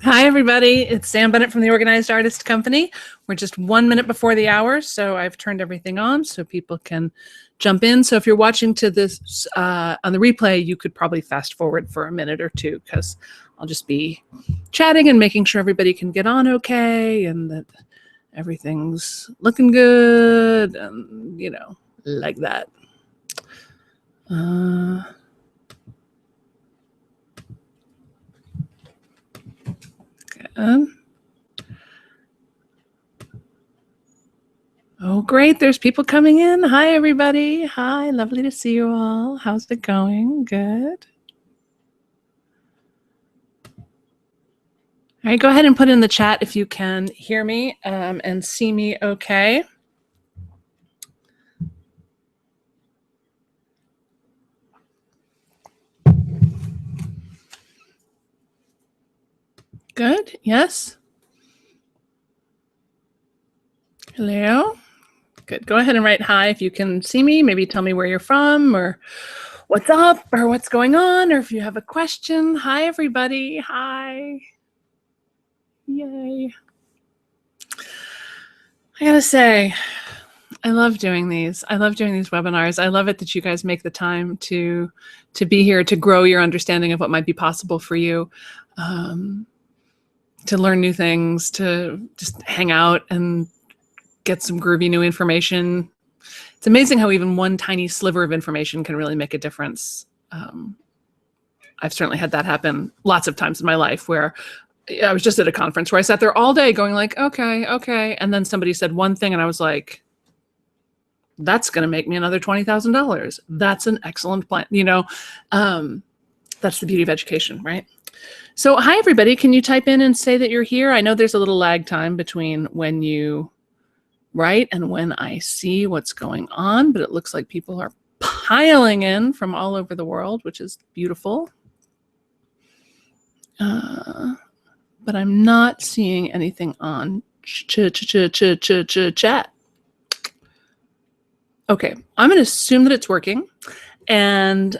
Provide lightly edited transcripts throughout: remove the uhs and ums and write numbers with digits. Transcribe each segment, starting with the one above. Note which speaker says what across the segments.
Speaker 1: Hi, everybody. It's Sam Bennett from the Organized Artist Company. We're just 1 minute before the hour, so I've turned everything on so people can jump in. So if you're watching to this on the replay, you could probably fast forward for a minute or two because I'll just be chatting and making sure everybody can get on okay and that everything's looking good and, like that. Good. Oh, great. There's people coming in. Hi, everybody. Hi. Lovely to see you all. How's it going? Good. All right, go ahead and put in the chat if you can hear me and see me okay. Good. Yes. Hello. Good. Go ahead and write hi if you can see me. Maybe tell me where you're from or what's up or what's going on or if you have a question. Hi, everybody. Hi. Yay. I gotta say, I love doing these. I love doing these webinars. I love it that you guys make the time to be here, to grow your understanding of what might be possible for you, to learn new things, to just hang out and get some groovy new information. It's amazing how even one tiny sliver of information can really make a difference. I've certainly had that happen lots of times in my life where I was just at a conference where I sat there all day going like, okay. And then somebody said one thing and I was like, that's going to make me another $20,000. That's an excellent plan. That's the beauty of education, right? So hi, everybody. Can you type in and say that you're here? I know there's a little lag time between when you write and when I see what's going on, but it looks like people are piling in from all over the world, which is beautiful. But I'm not seeing anything on chat. Okay, I'm going to assume that it's working and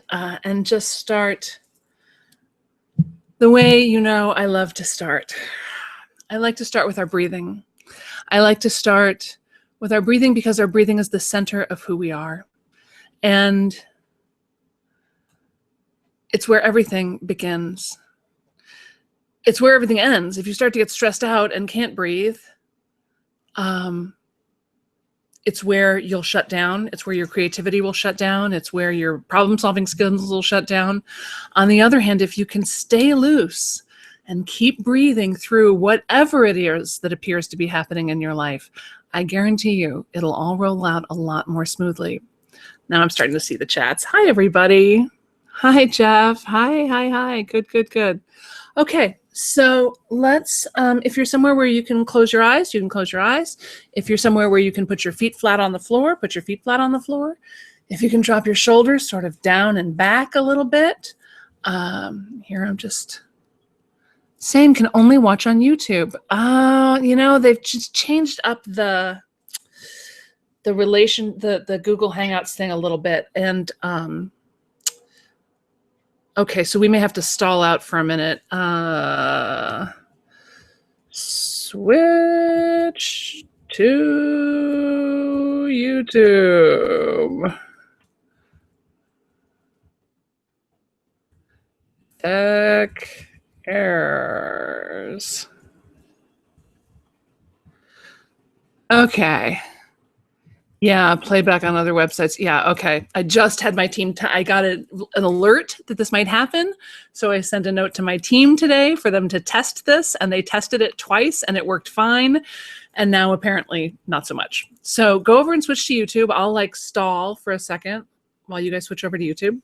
Speaker 1: just start the way I love to start. I like to start with our breathing. I like to start with our breathing because our breathing is the center of who we are. And it's where everything begins. It's where everything ends. If you start to get stressed out and can't breathe, it's where you'll shut down. It's where your creativity will shut down. It's where your problem-solving skills will shut down. On the other hand, if you can stay loose and keep breathing through whatever it is that appears to be happening in your life, I guarantee you it'll all roll out a lot more smoothly. Now I'm starting to see the chats. Hi, everybody. Hi, Jeff. Hi. Good. Okay, so let's, if you're somewhere where you can close your eyes, you can close your eyes. If you're somewhere where you can put your feet flat on the floor, put your feet flat on the floor. If you can drop your shoulders sort of down and back a little bit. Here I'm just saying can only watch on YouTube. They've just changed up the relation, the Google Hangouts thing a little bit. And okay, so we may have to stall out for a minute. Switch to YouTube. Tech errors. Okay. Yeah, playback on other websites. Yeah, okay. I just had my team, I got an alert that this might happen. So I sent a note to my team today for them to test this, and they tested it twice and it worked fine. And now apparently not so much. So go over and switch to YouTube. I'll stall for a second while you guys switch over to YouTube.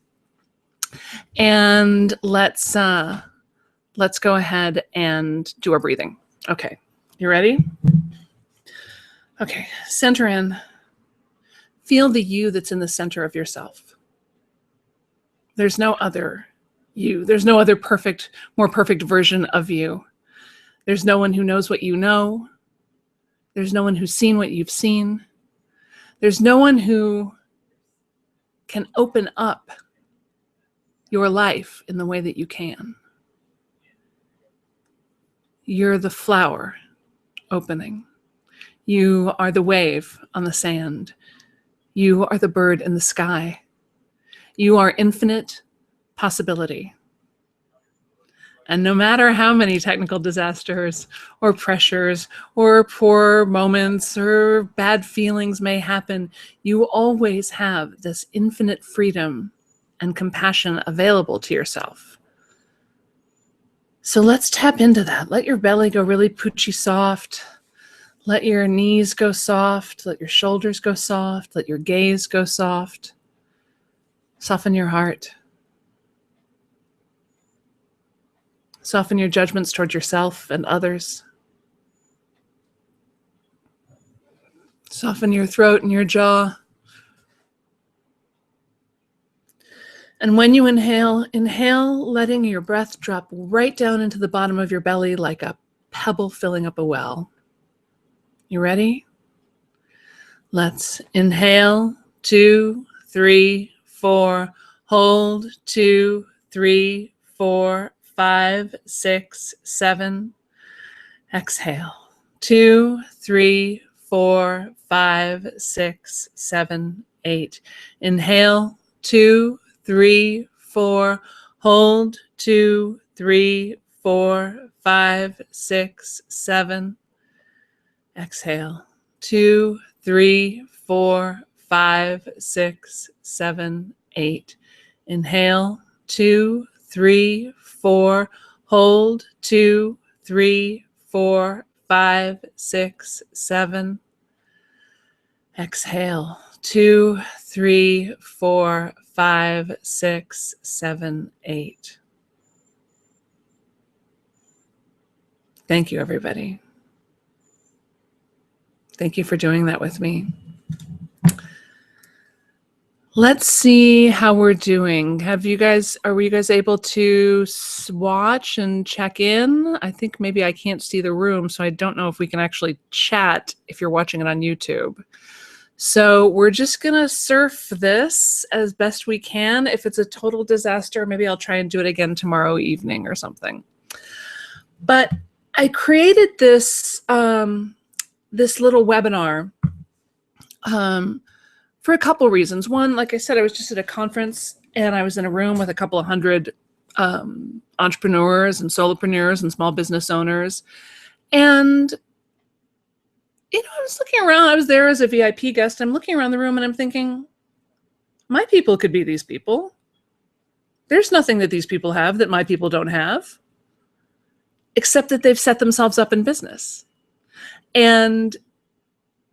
Speaker 1: And let's go ahead and do our breathing. Okay, you ready? Okay, center in. Feel the you that's in the center of yourself. There's no other you. There's no other more perfect version of you. There's no one who knows what you know. There's no one who's seen what you've seen. There's no one who can open up your life in the way that you can. You're the flower opening. You are the wave on the sand. You are the bird in the sky. You are infinite possibility. And no matter how many technical disasters or pressures or poor moments or bad feelings may happen, you always have this infinite freedom and compassion available to yourself. So let's tap into that. Let your belly go really poochy soft. Let your knees go soft. Let your shoulders go soft. Let your gaze go soft. Soften your heart. Soften your judgments towards yourself and others. Soften your throat and your jaw. And when you inhale, letting your breath drop right down into the bottom of your belly like a pebble filling up a well. You ready? Let's inhale, 2, 3, 4. Hold, 2, 3, 4, 5, 6, 7. Exhale, 2, 3, 4, 5, 6, 7, 8. Inhale, 2, 3, 4. Hold, 2, 3, 4, 5, 6, 7. Exhale, 2, 3, 4, 5, 6, 7, 8. Inhale, 2, 3, 4. Hold, 2, 3, 4, 5, 6, 7. Exhale, 2, 3, 4, 5, 6, 7, 8. Thank you, everybody. Thank you for doing that with me. Let's see how we're doing. Are you guys able to watch and check in? I think maybe I can't see the room, so I don't know if we can actually chat if you're watching it on YouTube. So we're just going to surf this as best we can. If it's a total disaster, maybe I'll try and do it again tomorrow evening or something. But I created this, this little webinar for a couple reasons. One, like I said, I was just at a conference and I was in a room with a couple of hundred entrepreneurs and solopreneurs and small business owners. And, you know, I was looking around. I was there as a VIP guest. I'm looking around the room and I'm thinking, my people could be these people. There's nothing that these people have that my people don't have, except that they've set themselves up in business. And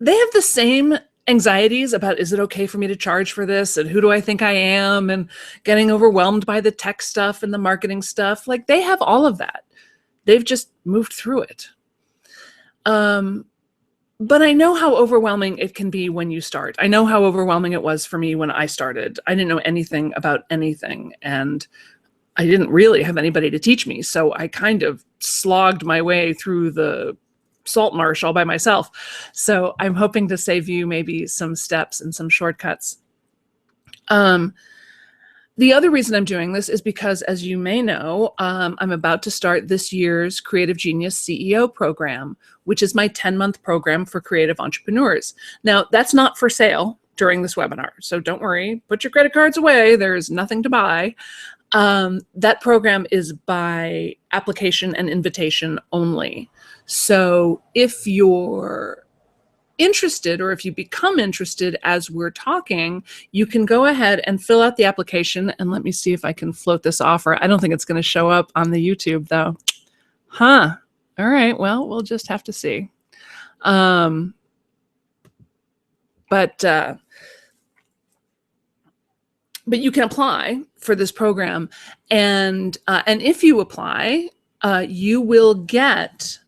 Speaker 1: they have the same anxieties about, is it okay for me to charge for this? And who do I think I am? And getting overwhelmed by the tech stuff and the marketing stuff. Like, they have all of that. They've just moved through it. But I know how overwhelming it can be when you start. I know how overwhelming it was for me when I started. I didn't know anything about anything, and I didn't really have anybody to teach me. So I kind of slogged my way through the salt marsh all by myself. So I'm hoping to save you maybe some steps and some shortcuts. The other reason I'm doing this is because, as you may know, I'm about to start this year's Creative Genius CEO program, which is my 10-month program for creative entrepreneurs. Now, that's not for sale during this webinar, so don't worry. Put your credit cards away. There's nothing to buy. That program is by application and invitation only. So if you're interested, or if you become interested as we're talking, you can go ahead and fill out the application. And let me see if I can float this offer. I don't think it's going to show up on the YouTube though. Huh. All right. Well, we'll just have to see. But you can apply for this program, and if you apply, you will get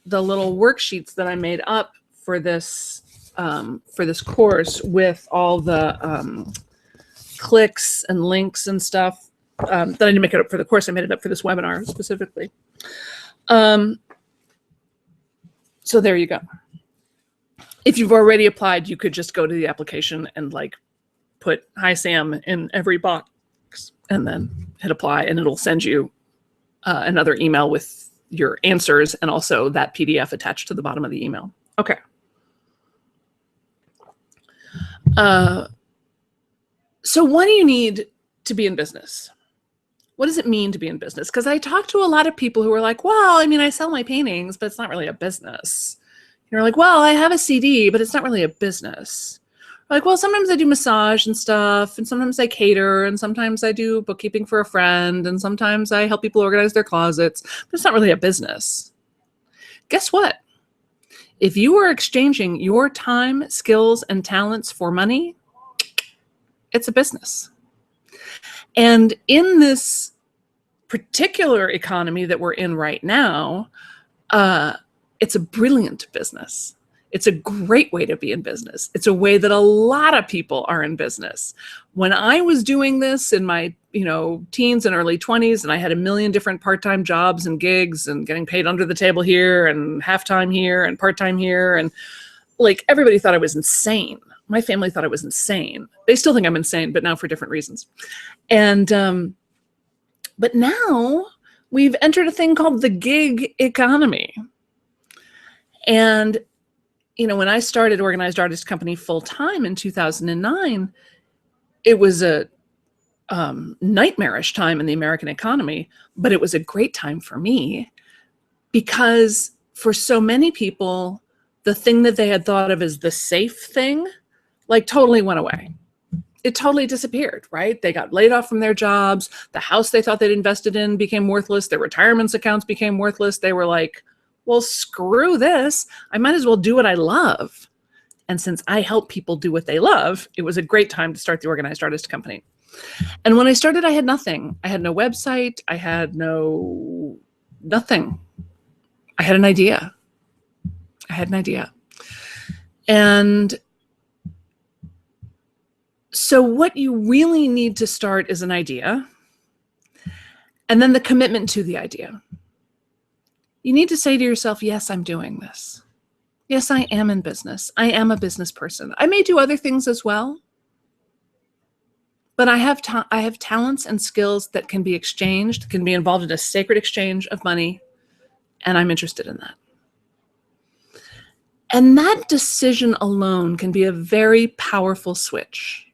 Speaker 1: the little worksheets that I made up for this course with all the clicks and links and stuff that I didn't make it up for the course. I made it up for this webinar specifically. So there you go. If you've already applied, you could just go to the application and like put "Hi Sam" in every box and then hit apply, and it'll send you another email with your answers and also that PDF attached to the bottom of the email. Okay. So what do you need to be in business? What does it mean to be in business? Because I talk to a lot of people who are like, well, I mean, I sell my paintings, but it's not really a business. You're like, well, I have a CD, but it's not really a business. Like, well, sometimes I do massage and stuff, and sometimes I cater, and sometimes I do bookkeeping for a friend, and sometimes I help people organize their closets, but it's not really a business. Guess what? If you are exchanging your time, skills, and talents for money, it's a business. And in this particular economy that we're in right now, it's a brilliant business. It's a great way to be in business. It's a way that a lot of people are in business. When I was doing this in my, teens and early 20s, and I had a million different part-time jobs and gigs and getting paid under the table here and half-time here and part-time here, and like everybody thought I was insane. My family thought I was insane. They still think I'm insane, but now for different reasons. And but now we've entered a thing called the gig economy. And when I started Organized Artist Company full-time in 2009, it was a nightmarish time in the American economy, but it was a great time for me because for so many people, the thing that they had thought of as the safe thing, like totally went away. It totally disappeared, right? They got laid off from their jobs. The house they thought they'd invested in became worthless. Their retirement accounts became worthless. They were like, well, screw this. I might as well do what I love. And since I help people do what they love, it was a great time to start the Organized Artist Company. And when I started, I had nothing. I had no website. I had nothing. I had an idea. And so what you really need to start is an idea, and then the commitment to the idea. You need to say to yourself, yes, I'm doing this. Yes, I am in business. I am a business person. I may do other things as well, but I have talents and skills that can be exchanged, can be involved in a sacred exchange of money, and I'm interested in that. And that decision alone can be a very powerful switch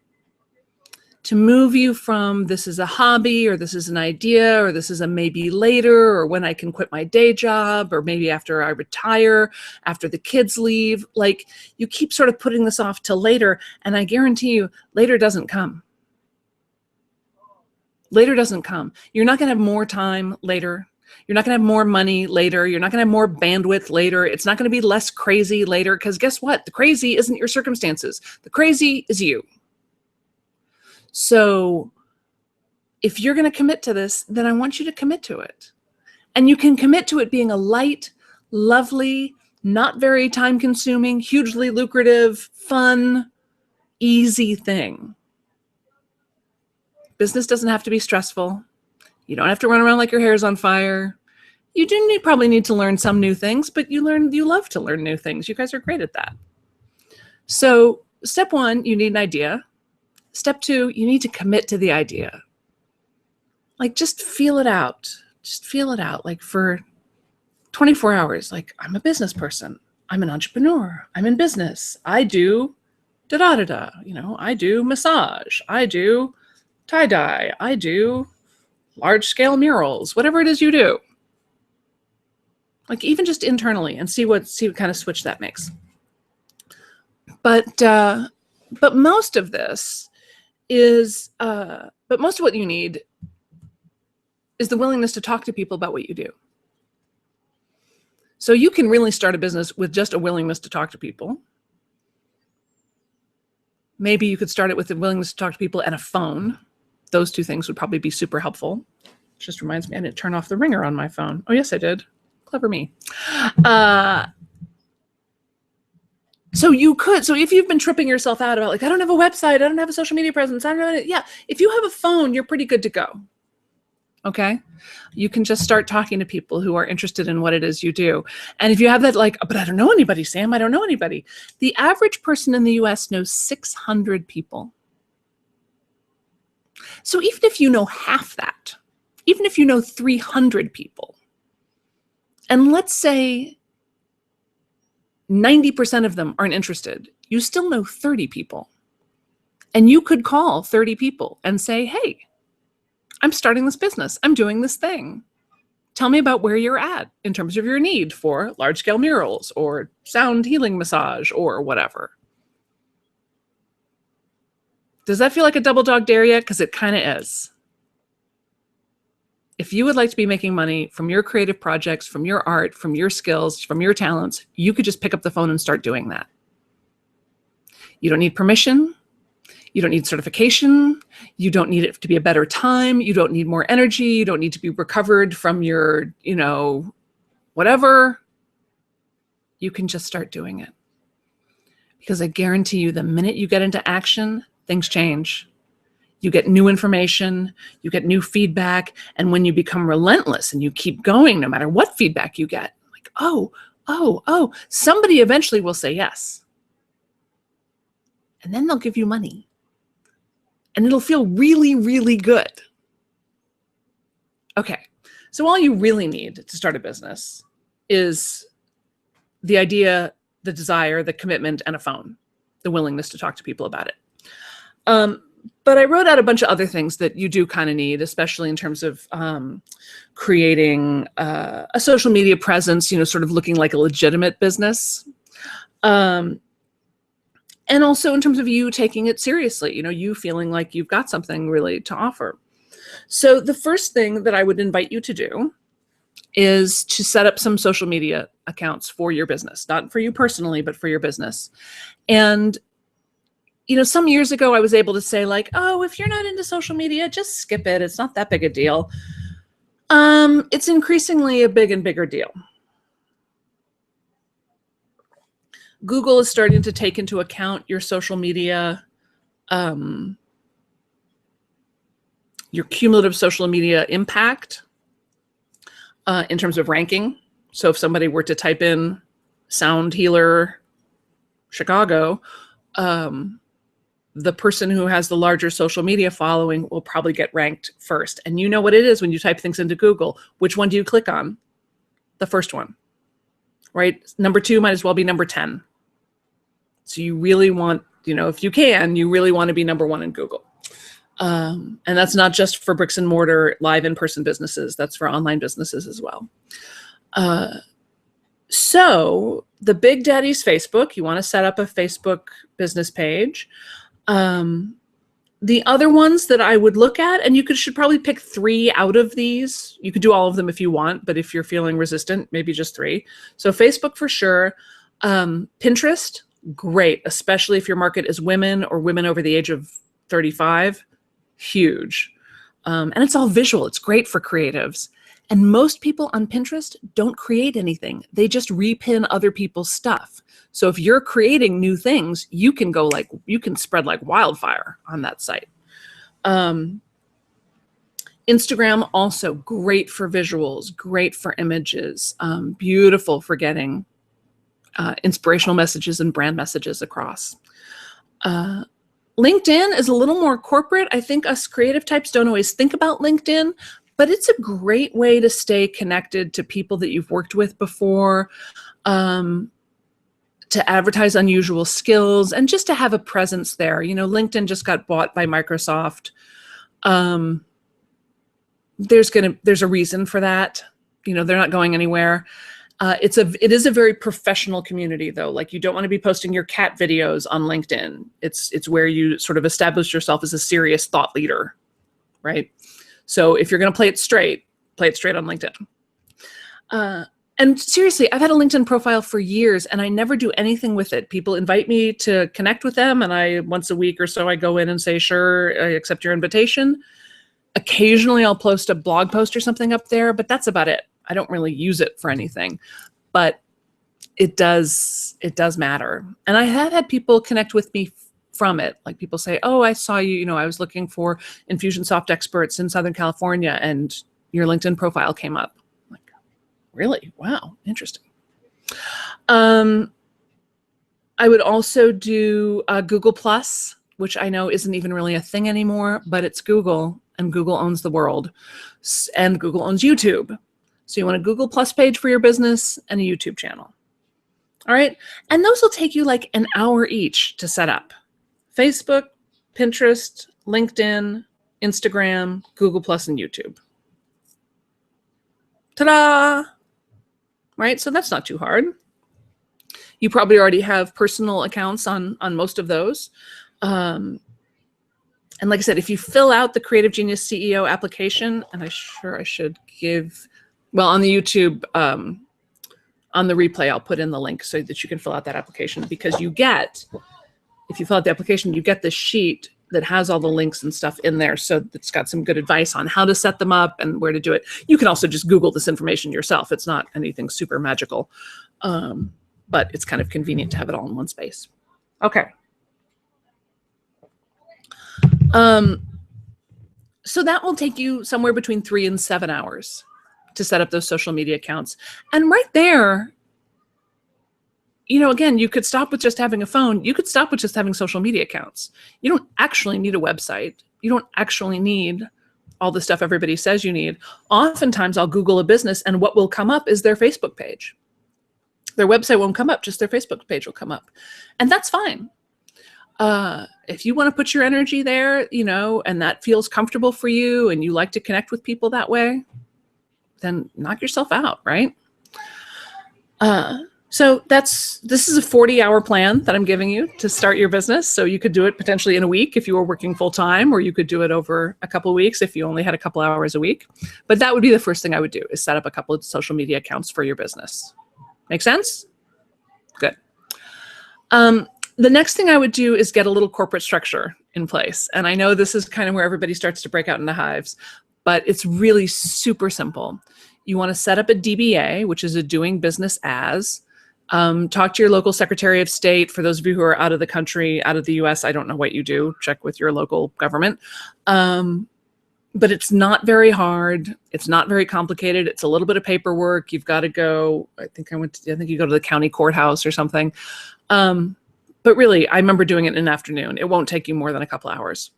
Speaker 1: to move you from this is a hobby, or this is an idea, or this is a maybe later, or when I can quit my day job, or maybe after I retire, after the kids leave. Like, you keep sort of putting this off till later, and I guarantee you, later doesn't come. Later doesn't come. You're not going to have more time later. You're not going to have more money later. You're not going to have more bandwidth later. It's not going to be less crazy later, because guess what? The crazy isn't your circumstances. The crazy is you. So if you're going to commit to this, then I want you to commit to it. And you can commit to it being a light, lovely, not very time-consuming, hugely lucrative, fun, easy thing. Business doesn't have to be stressful. You don't have to run around like your hair is on fire. You do probably need to learn some new things, but you love to learn new things. You guys are great at that. So step one, you need an idea. Step two, you need to commit to the idea. Like, just feel it out. Just feel it out. Like, for 24 hours, like, I'm a business person. I'm an entrepreneur. I'm in business. I do da-da-da-da. I do massage. I do tie-dye. I do large-scale murals. Whatever it is you do. Like, even just internally, and see what kind of switch that makes. But most of this is, but most of what you need is the willingness to talk to people about what you do. So you can really start a business with just a willingness to talk to people. Maybe you could start it with the willingness to talk to people and a phone. Those two things would probably be super helpful. Just reminds me, I didn't turn off the ringer on my phone. Oh, yes, I did. Clever me. So if you've been tripping yourself out about, like, I don't have a website, I don't have a social media presence, I don't know, yeah, if you have a phone, you're pretty good to go. Okay? You can just start talking to people who are interested in what it is you do. And if you have that, like, but I don't know anybody, Sam, I don't know anybody. The average person in the US knows 600 people. So even if you know half that, even if you know 300 people, And let's say 90% of them aren't interested. You still know 30 people. And you could call 30 people and say, hey, I'm starting this business. I'm doing this thing. Tell me about where you're at in terms of your need for large-scale murals or sound healing massage or whatever. Does that feel like a double dog dare yet? Because it kind of is. If you would like to be making money from your creative projects, from your art, from your skills, from your talents, you could just pick up the phone and start doing that. You don't need permission. You don't need certification. You don't need it to be a better time. You don't need more energy. You don't need to be recovered from your, whatever. You can just start doing it. Because I guarantee you, the minute you get into action, things change. You get new information, you get new feedback, and when you become relentless and you keep going, no matter what feedback you get, like, oh, somebody eventually will say yes. And then they'll give you money. And it'll feel really, really good. Okay, so all you really need to start a business is the idea, the desire, the commitment, and a phone, the willingness to talk to people about it. But I wrote out a bunch of other things that you do kind of need, especially in terms of creating a social media presence, sort of looking like a legitimate business. And also in terms of you taking it seriously, you feeling like you've got something really to offer. So the first thing that I would invite you to do is to set up some social media accounts for your business, not for you personally, but for your business. And some years ago, I was able to say like, oh, if you're not into social media, just skip it. It's not that big a deal. It's increasingly a big and bigger deal. Google is starting to take into account your social media, your cumulative social media impact in terms of ranking. So if somebody were to type in sound healer Chicago, the person who has the larger social media following will probably get ranked first. And you know what it is when you type things into Google. Which one do you click on? The first one, right? Number 2 might as well be number 10. So you really want, if you can, you really want to be number 1 in Google. And that's not just for bricks and mortar live in-person businesses. That's for online businesses as well. So the big daddy's Facebook. You want to set up a Facebook business page. The other ones that I would look at, and you should probably pick 3 out of these. You could do all of them if you want, but if you're feeling resistant, maybe just 3. So Facebook for sure. Pinterest, great, especially if your market is women or women over the age of 35, huge. And it's all visual. It's great for creatives. And most people on Pinterest don't create anything. They just repin other people's stuff. So if you're creating new things, you can spread like wildfire on that site. Instagram, also great for visuals, great for images, beautiful for getting inspirational messages and brand messages across. LinkedIn is a little more corporate. I think us creative types don't always think about LinkedIn, but it's a great way to stay connected to people that you've worked with before, to advertise unusual skills, and just to have a presence there. LinkedIn just got bought by Microsoft. There's a reason for that. They're not going anywhere. It is a very professional community though. Like, you don't want to be posting your cat videos on LinkedIn. It's where you sort of establish yourself as a serious thought leader, right? So if you're going to play it straight on LinkedIn. And seriously, I've had a LinkedIn profile for years and I never do anything with it. People invite me to connect with them, and once a week or so I go in and say, sure, I accept your invitation. Occasionally I'll post a blog post or something up there, but that's about it. I don't really use it for anything, but it does matter. And I have had people connect with me from it. Like, people say, oh, I saw you, I was looking for Infusionsoft experts in Southern California and your LinkedIn profile came up. Really? Wow. Interesting. I would also do Google Plus, which I know isn't even really a thing anymore, but it's Google, and Google owns the world, and Google owns YouTube. So you want a Google Plus page for your business and a YouTube channel. All right. And those will take you like an hour each to set up. Facebook, Pinterest, LinkedIn, Instagram, Google Plus, and YouTube. Ta-da! Right? So that's not too hard. You probably already have personal accounts on most of those. And like I said, if you fill out the Creative Genius CEO application, and I should give, well, on the YouTube, on the replay, I'll put in the link so that you can fill out that application, because you get, if you fill out the application, you get this sheet that has all the links and stuff in there. So it's got some good advice on how to set them up and where to do it. You can also just Google this information yourself. It's not anything super magical, but it's kind of convenient to have it all in one space. Okay. So that will take you somewhere between 3 and 7 hours to set up those social media accounts. And right there, you know, again, you could stop with just having a phone. You could stop with just having social media accounts. You don't actually need a website. You don't actually need all the stuff everybody says you need. Oftentimes I'll Google a business and what will come up is their Facebook page. Their website won't come up, just their Facebook page will come up. And that's fine. If you want to put your energy there, you know, and that feels comfortable for you and you like to connect with people that way, then knock yourself out, right? So this is a 40-hour plan that I'm giving you to start your business. So you could do it potentially in a week if you were working full time, or you could do it over a couple of weeks if you only had a couple hours a week. But that would be the first thing I would do, is set up a couple of social media accounts for your business. Make sense? Good. The next thing I would do is get a little corporate structure in place. And I know this is kind of where everybody starts to break out into hives, but it's really super simple. You want to set up a DBA, which is a doing business as. Talk to your local Secretary of State. For those of you who are out of the country, out of the US, I don't know what you do. Check with your local government. But it's not very hard. It's not very complicated. It's a little bit of paperwork. You've got to go, I think you go to the county courthouse or something. But really, I remember doing it in an afternoon. It won't take you more than a couple hours.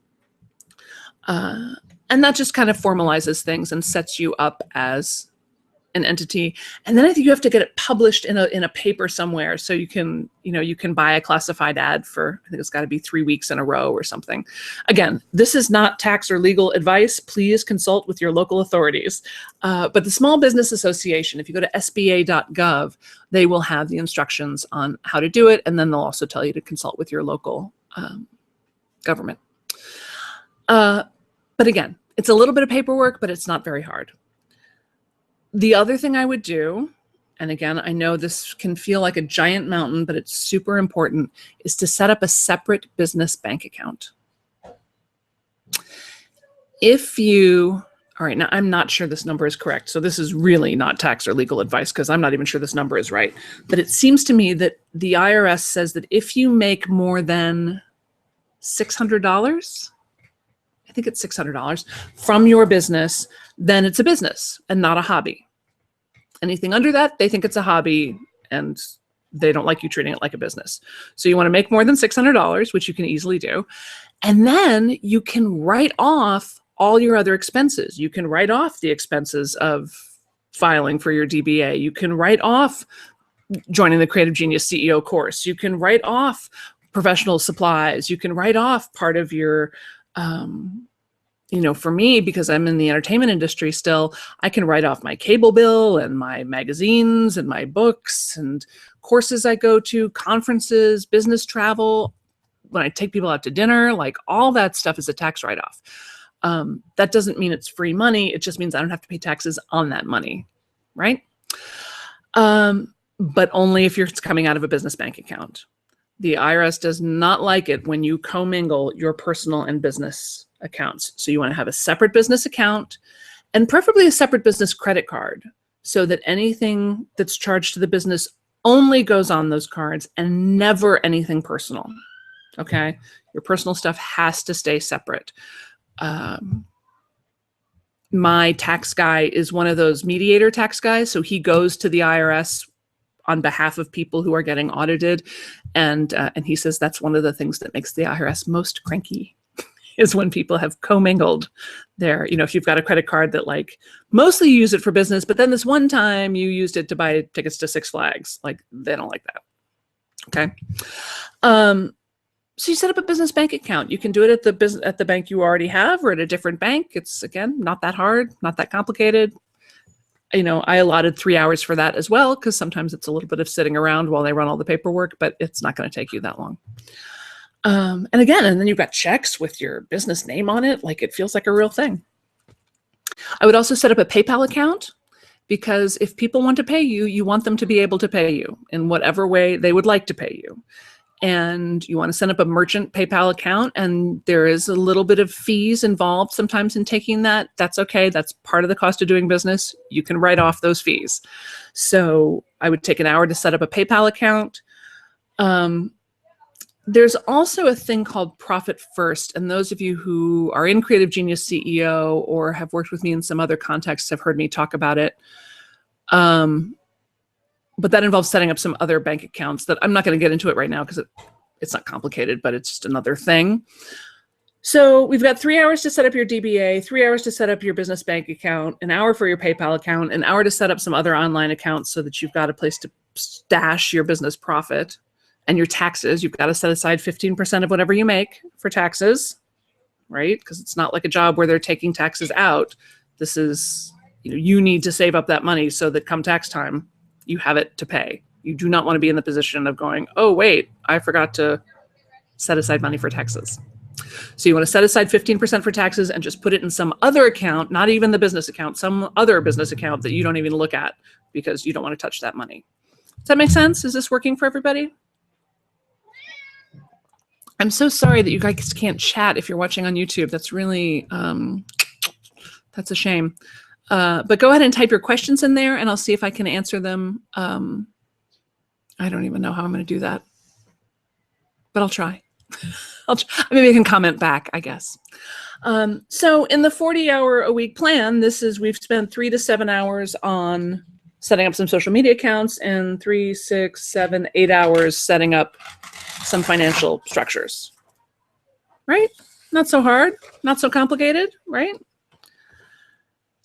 Speaker 1: And that just kind of formalizes things and sets you up as an entity. And then I think you have to get it published in a paper somewhere, so you can buy a classified ad for, I think it's got to be 3 weeks in a row or something. Again, this is not tax or legal advice. Please consult with your local authorities. But the Small Business Association, if you go to sba.gov, they will have the instructions on how to do it. And then they'll also tell you to consult with your local government. But again, it's a little bit of paperwork, but it's not very hard. The other thing I would do, and again, I know this can feel like a giant mountain, but it's super important, is to set up a separate business bank account. All right, now I'm not sure this number is correct. So this is really not tax or legal advice, because I'm not even sure this number is right. But it seems to me that the IRS says that if you make more than $600, I think it's $600 from your business, then it's a business and not a hobby. Anything under that, they think it's a hobby and they don't like you treating it like a business. So you want to make more than $600, which you can easily do. And then you can write off all your other expenses. You can write off the expenses of filing for your DBA. You can write off joining the Creative Genius CEO course. You can write off professional supplies. You can write off part of your for me, because I'm in the entertainment industry still, I can write off my cable bill and my magazines and my books and courses I go to, conferences, business travel, when I take people out to dinner, like all that stuff is a tax write-off. That doesn't mean it's free money. It just means I don't have to pay taxes on that money, right? But only if it's coming out of a business bank account. The IRS does not like it when you commingle your personal and business accounts. So you want to have a separate business account and preferably a separate business credit card, so that anything that's charged to the business only goes on those cards and never anything personal. Okay? Your personal stuff has to stay separate. My tax guy is one of those mediator tax guys. So he goes to the IRS on behalf of people who are getting audited. And he says that's one of the things that makes the IRS most cranky is when people have commingled their, if you've got a credit card that like mostly you use it for business, but then this one time you used it to buy tickets to Six Flags, like they don't like that. Okay. So you set up a business bank account. You can do it at the bank you already have or at a different bank. It's, again, not that hard, not that complicated. I allotted 3 hours for that as well, because sometimes it's a little bit of sitting around while they run all the paperwork, but it's not going to take you that long. And then you've got checks with your business name on it. Like, it feels like a real thing. I would also set up a PayPal account, because if people want to pay you, you want them to be able to pay you in whatever way they would like to pay you. And you want to set up a merchant PayPal account, and there is a little bit of fees involved sometimes in taking that. That's okay. That's part of the cost of doing business. You can write off those fees. So I would take an hour to set up a PayPal account. There's also a thing called Profit First. And those of you who are in Creative Genius CEO or have worked with me in some other contexts have heard me talk about it. But that involves setting up some other bank accounts that I'm not going to get into it right now because it's not complicated, but it's just another thing. So we've got 3 hours to set up your DBA, 3 hours to set up your business bank account, an hour for your PayPal account, an hour to set up some other online accounts so that you've got a place to stash your business profit and your taxes. You've got to set aside 15% of whatever you make for taxes, right? Because it's not like a job where they're taking taxes out. This is, you need to save up that money so that come tax time, you have it to pay. You do not want to be in the position of going, oh, wait, I forgot to set aside money for taxes. So you want to set aside 15% for taxes and just put it in some other account, not even the business account, some other business account that you don't even look at because you don't want to touch that money. Does that make sense? Is this working for everybody? I'm so sorry that you guys can't chat if you're watching on YouTube. That's really, that's a shame. But go ahead and type your questions in there and I'll see if I can answer them. I don't even know how I'm going to do that, but I'll try. Maybe I can comment back, I guess. So in the 40-hour-a-week plan, we've spent 3 to 7 hours on setting up some social media accounts and 3, 6, 7, 8 hours setting up some financial structures, right? Not so hard, not so complicated, right?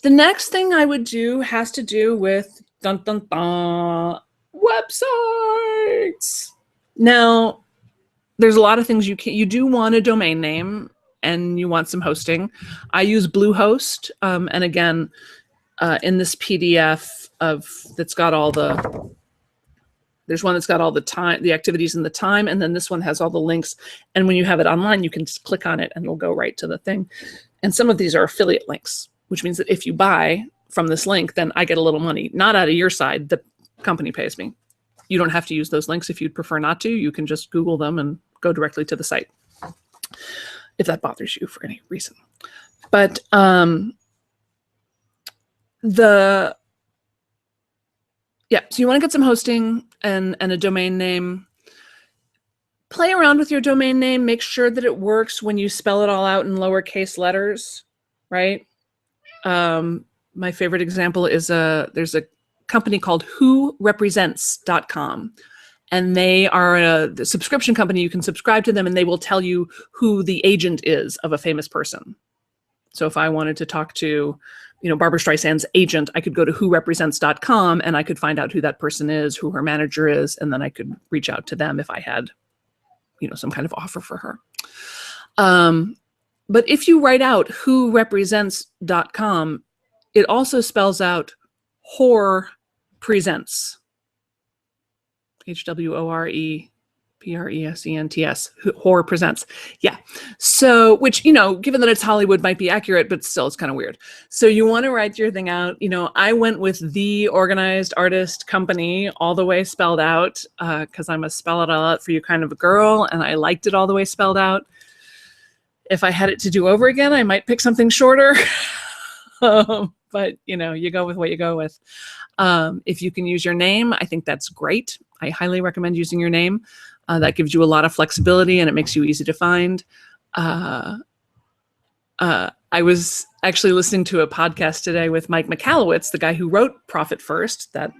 Speaker 1: The next thing I would do has to do with websites. Now, there's a lot of things you do want a domain name and you want some hosting. I use Bluehost, and again, in this PDF that's got all there's one that's got all the activities and the time, and then this one has all the links. And when you have it online, you can just click on it and it'll go right to the thing. And some of these are affiliate links, which means that if you buy from this link, then I get a little money, not out of your side. The company pays me. You don't have to use those links if you'd prefer not to. You can just Google them and go directly to the site if that bothers you for any reason. But so you want to get some hosting and a domain name. Play around with your domain name. Make sure that it works when you spell it all out in lowercase letters, right? My favorite example is there's a company called whorepresents.com. And they are a subscription company. You can subscribe to them and they will tell you who the agent is of a famous person. So if I wanted to talk to, Barbara Streisand's agent, I could go to whorepresents.com and I could find out who that person is, who her manager is, and then I could reach out to them if I had, some kind of offer for her. But if you write out whorepresents.com, it also spells out Whore Presents. HWOREPRESENTS. Whore Presents. Yeah. So, which, given that it's Hollywood might be accurate, but still it's kind of weird. So you want to write your thing out. I went with The Organized Artist Company all the way spelled out because I'm a spell it all out for you kind of a girl, and I liked it all the way spelled out. If I had it to do over again, I might pick something shorter. But, you go with what you go with. If you can use your name, I think that's great. I highly recommend using your name. That gives you a lot of flexibility and it makes you easy to find. I was actually listening to a podcast today with Mike Michalowicz, the guy who wrote Profit First, that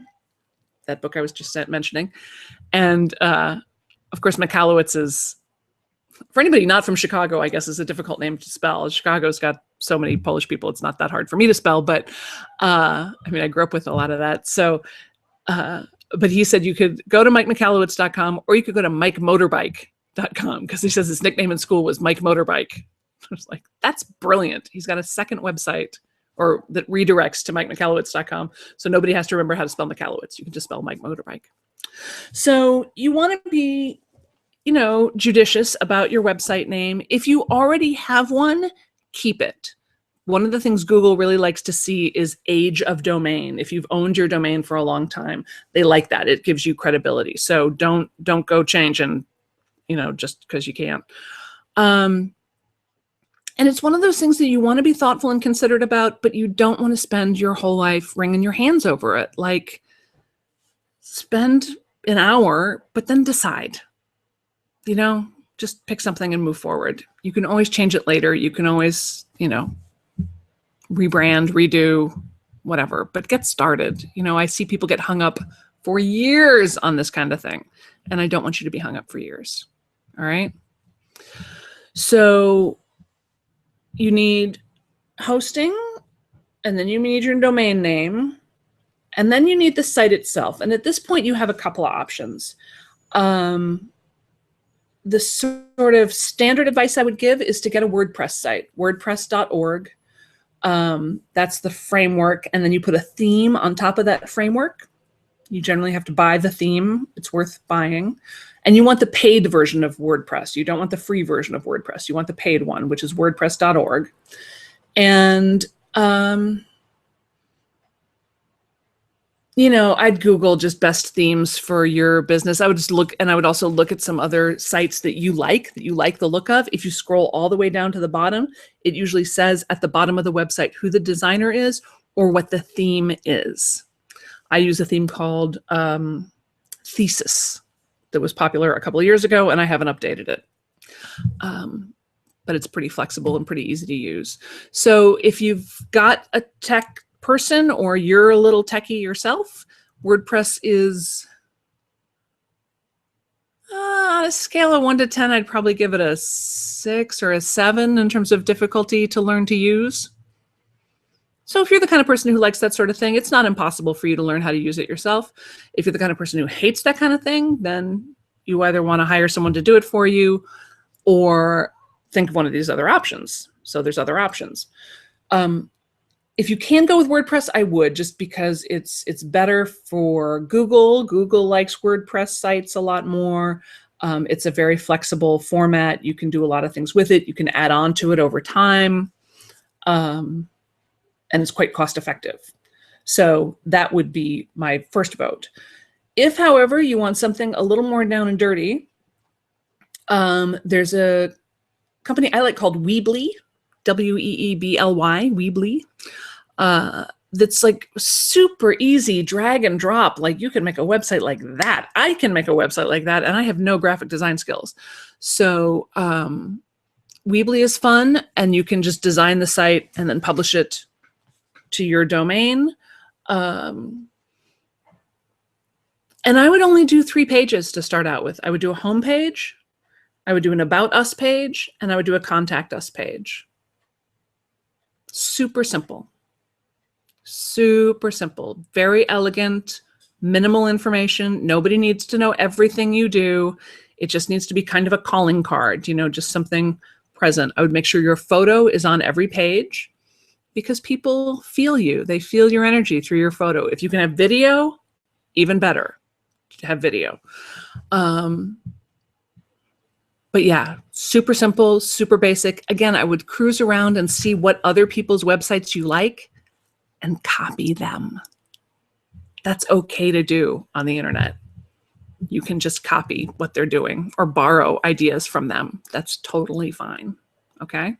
Speaker 1: book I was just mentioning. And of course, Michalowicz is For anybody not from Chicago, I guess is a difficult name to spell. Chicago's got so many Polish people, it's not that hard for me to spell, but I mean, I grew up with a lot of that. So, but he said you could go to MikeMichalowicz.com or you could go to MikeMotorbike.com because he says his nickname in school was Mike Motorbike. I was like, that's brilliant. He's got a second website or that redirects to MikeMichalowicz.com. So nobody has to remember how to spell Michalowicz. You can just spell Mike Motorbike. So you want to be, judicious about your website name. If you already have one, keep it. One of the things Google really likes to see is age of domain. If you've owned your domain for a long time, they like that. It gives you credibility. So don't go change and, just because you can't. And it's one of those things that you want to be thoughtful and considerate about, but you don't want to spend your whole life wringing your hands over it. Like, spend an hour, but then decide. Just pick something and move forward. You can always change it later. You can always, rebrand, redo, whatever, but get started. I see people get hung up for years on this kind of thing, and I don't want you to be hung up for years. All right. So you need hosting, and then you need your domain name, and then you need the site itself. And at this point, you have a couple of options. The sort of standard advice I would give is to get a WordPress site, wordpress.org. That's the framework. And then you put a theme on top of that framework. You generally have to buy the theme. It's worth buying. And you want the paid version of WordPress. You don't want the free version of WordPress. You want the paid one, which is wordpress.org. And, I'd Google just best themes for your business. I would just look, and I would also look at some other sites that you like the look of. If you scroll all the way down to the bottom, it usually says at the bottom of the website who the designer is or what the theme is. I use a theme called Thesis that was popular a couple of years ago, and I haven't updated it. But it's pretty flexible and pretty easy to use. So if you've got a tech person or you're a little techie yourself, WordPress is on a scale of 1 to 10, I'd probably give it a 6 or a 7 in terms of difficulty to learn to use. So if you're the kind of person who likes that sort of thing, it's not impossible for you to learn how to use it yourself. If you're the kind of person who hates that kind of thing, then you either want to hire someone to do it for you or think of one of these other options. So there's other options. If you can go with WordPress, I would, just because it's better for Google. Google likes WordPress sites a lot more. It's a very flexible format. You can do a lot of things with it. You can add on to it over time. And it's quite cost effective. So that would be my first vote. If, however, you want something a little more down and dirty, there's a company I like called Weebly, W-E-E-B-L-Y, Weebly. That's like super easy, drag and drop. Like you can make a website like that. I can make a website like that, and I have no graphic design skills. So Weebly is fun, and you can just design the site and then publish it to your domain. And I would only do 3 pages to start out with. I would do a home page, I would do an About Us page, and I would do a Contact Us page. Super simple. Super simple. Very elegant, minimal information. Nobody needs to know everything you do. It just needs to be kind of a calling card, just something present. I would make sure your photo is on every page because people feel you. They feel your energy through your photo. If you can have video, even better to have video. But yeah, super simple, super basic. Again, I would cruise around and see what other people's websites you like and copy them. That's okay to do on the internet. You can just copy what they're doing or borrow ideas from them. That's totally fine, okay?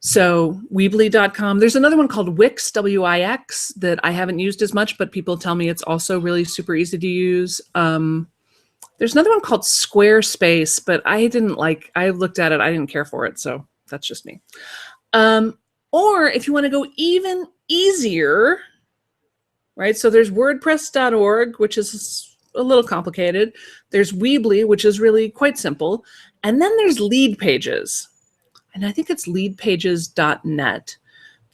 Speaker 1: So Weebly.com. There's another one called Wix, W-I-X, that I haven't used as much, but people tell me it's also really super easy to use. There's another one called Squarespace, but I looked at it, I didn't care for it, so that's just me. Or if you want to go even easier, right? So there's WordPress.org, which is a little complicated. There's Weebly, which is really quite simple. And then there's Lead Pages. And I think it's leadpages.net.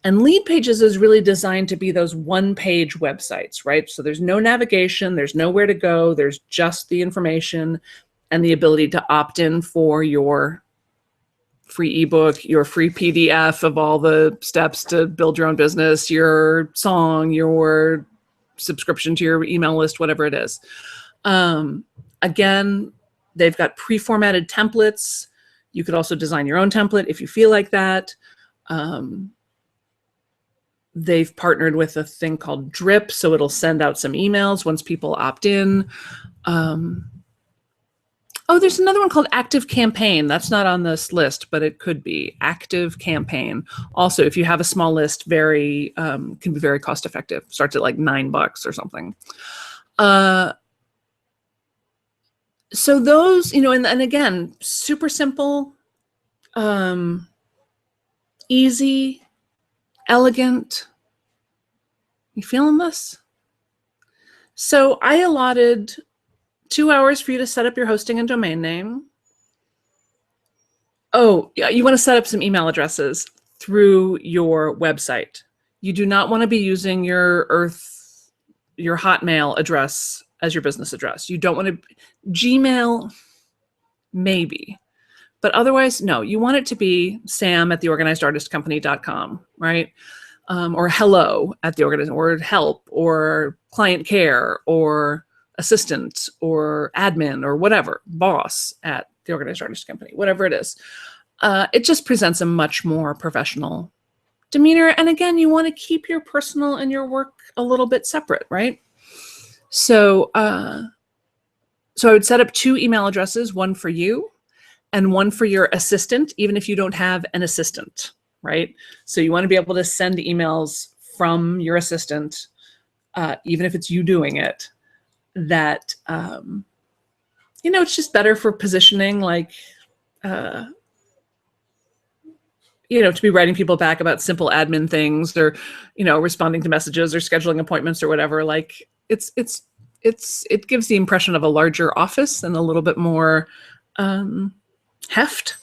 Speaker 1: And Lead Pages is really designed to be those one-page websites, right? So there's no navigation, there's nowhere to go, there's just the information and the ability to opt in for your free ebook, your free PDF of all the steps to build your own business, your song, your subscription to your email list, whatever it is. Again, they've got pre-formatted templates. You could also design your own template if you feel like that. They've partnered with a thing called Drip, so it'll send out some emails once people opt in. Oh, there's another one called Active Campaign. That's not on this list, but it could be Active Campaign. Also, if you have a small list, can be very cost effective. Starts at like $9 or something. So those, and again, super simple, easy, elegant. You feeling this? So I allotted 2 hours for you to set up your hosting and domain name. Oh, yeah, you want to set up some email addresses through your website. You do not want to be using your Hotmail address as your business address. You don't want to, Gmail, maybe. But otherwise, no, you want it to be sam@theorganizedartistcompany.com, right? Or hello at the organization, or help, or client care, or assistant, or admin, or whatever, boss at the Organized Artist Company, whatever it is. It just presents a much more professional demeanor. And again, you want to keep your personal and your work a little bit separate, right? So, so I would set up 2 email addresses, one for you and one for your assistant, even if you don't have an assistant, right? So you want to be able to send emails from your assistant, even if it's you doing it, that, it's just better for positioning, like, to be writing people back about simple admin things, or, responding to messages or scheduling appointments or whatever. Like it gives the impression of a larger office and a little bit more heft.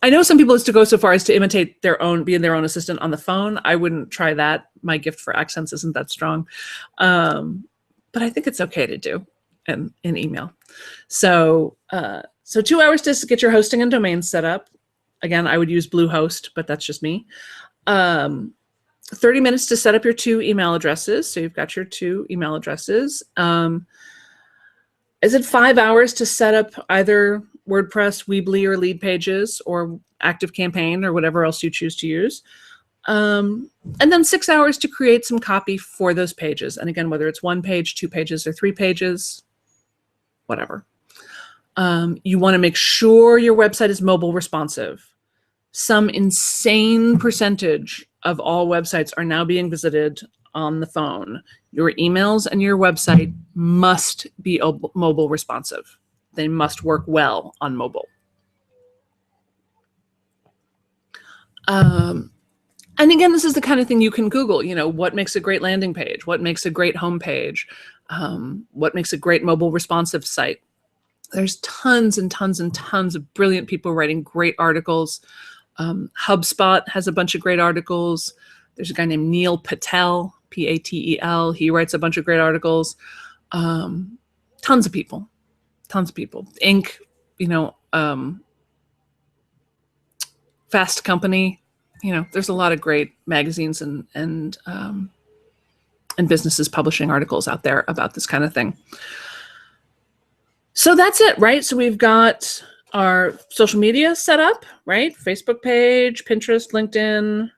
Speaker 1: I know some people used to go so far as to imitate being their own assistant on the phone. I wouldn't try that. My gift for accents isn't that strong. But I think it's okay to do in email. So 2 hours to get your hosting and domain set up. Again, I would use Bluehost, but that's just me. 30 minutes to set up your 2 email addresses. So you've got your 2 email addresses. Is it 5 hours to set up either WordPress, Weebly, or Lead Pages, or Active Campaign, or whatever else you choose to use? And then 6 hours to create some copy for those pages. And again, whether it's 1 page, 2 pages, or 3 pages, whatever. You want to make sure your website is mobile responsive. Some insane percentage of all websites are now being visited on the phone. Your emails and your website must be mobile responsive. They must work well on mobile. And again, this is the kind of thing you can Google, what makes a great landing page? What makes a great home page? What makes a great mobile responsive site? There's tons and tons and tons of brilliant people writing great articles. HubSpot has a bunch of great articles. There's a guy named Neil Patel, Patel. He writes a bunch of great articles. Tons of people. Inc., Fast Company. There's a lot of great magazines and businesses publishing articles out there about this kind of thing. So that's it, right? So we've got our social media set up, right? Facebook page, Pinterest, LinkedIn,